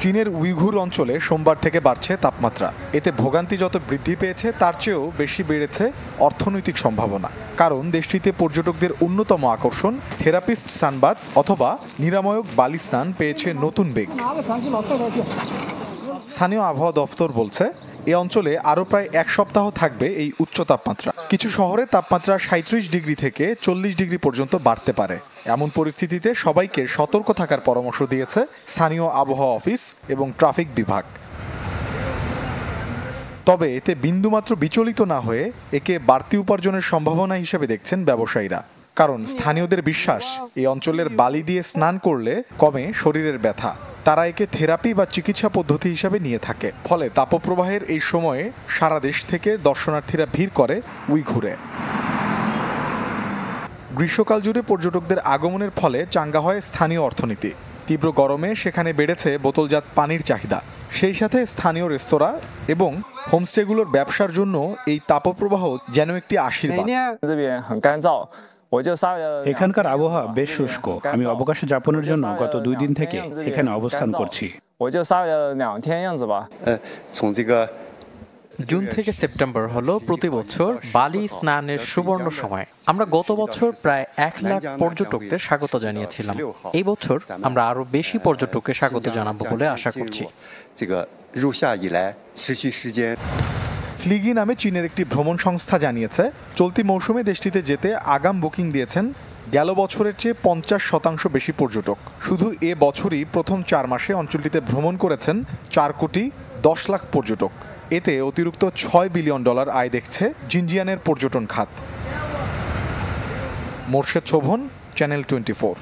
চীনের উইঘুর অঞ্চলে সোমবার থেকে বাড়ছে তাপমাত্রা। এতে ভোগান্তি যত বৃদ্ধি পেয়েছে তার চেয়েও বেশি বেড়েছে অর্থনৈতিক সম্ভাবনা। কারণ দেশটিতে পর্যটকদের অন্যতম আকর্ষণ থেরাপিস্ট সানবাদ অথবা নিরাময়ক বালি স্নান পেয়েছে নতুন বেগ। স্থানীয় আবহাওয়া দফতর বলছে এ অঞ্চলে আরও প্রায় এক সপ্তাহ থাকবে এই উচ্চ তাপমাত্রা। কিছু শহরে তাপমাত্রা 37 ডিগ্রি থেকে 40 ডিগ্রি পর্যন্ত বাড়তে পারে। এমন পরিস্থিতিতে সবাইকে সতর্ক থাকার পরামর্শ দিয়েছে স্থানীয় আবহাওয়া অফিস এবং ট্রাফিক বিভাগ। তবে এতে বিন্দুমাত্র বিচলিত না হয়ে একে বাড়তি উপার্জনের সম্ভাবনা হিসেবে দেখছেন ব্যবসায়ীরা। কারণ স্থানীয়দের বিশ্বাস এই অঞ্চলের বালি দিয়ে স্নান করলে কমে শরীরের ব্যথা। তারা একে থেরাপি বা চিকিৎসা পদ্ধতি হিসাবে নিয়ে থাকে। ফলে তাপপ্রবাহের এই সময়ে সারা দেশ থেকে দর্শনার্থীরা ভিড় করে উইঘুরে। গ্রীষ্মকাল জুড়ে পর্যটকদের আগমনের ফলে চাঙ্গা হয় স্থানীয় অর্থনীতি। তীব্র গরমে সেখানে বেড়েছে বোতলজাত পানির চাহিদা। সেই সাথে স্থানীয় রেস্তোরাঁ এবং হোমস্টেগুলোর ব্যবসার জন্য এই তাপপ্রবাহ যেন একটি আশীর্বাদ। এখানকার আবহাওয়া বেশ শুষ্ক। আমি অবকাশে যাপনের জন্য গত 2 দিন থেকে এখানে অবস্থান করছি। জুন থেকে সেপ্টেম্বর হলো প্রতি বছর বালি স্নানের সুবর্ণ সময়। আমরা গত বছর প্রায় 1 লাখ পর্যটকদের স্বাগত জানিয়েছিলাম। এই বছর আমরা আরো বেশি পর্যটককে স্বাগত জানাবো বলে আশা করছি। ফ্লিগি নামে চীনের একটি ভ্রমণ সংস্থা জানিয়েছে চলতি মৌসুমে দেশটিতে যেতে আগাম বুকিং দিয়েছেন গেল বছরের চেয়ে 50% বেশি পর্যটক। শুধু এ বছরই প্রথম 4 মাসে অঞ্চলটিতে ভ্রমণ করেছেন 4 কোটি 10 লাখ পর্যটক। এতে অতিরিক্ত $6 বিলিয়ন আয় দেখছে জিনজিয়ানের পর্যটন খাত। মোর্শেদ শোভন, চ্যানেল 24।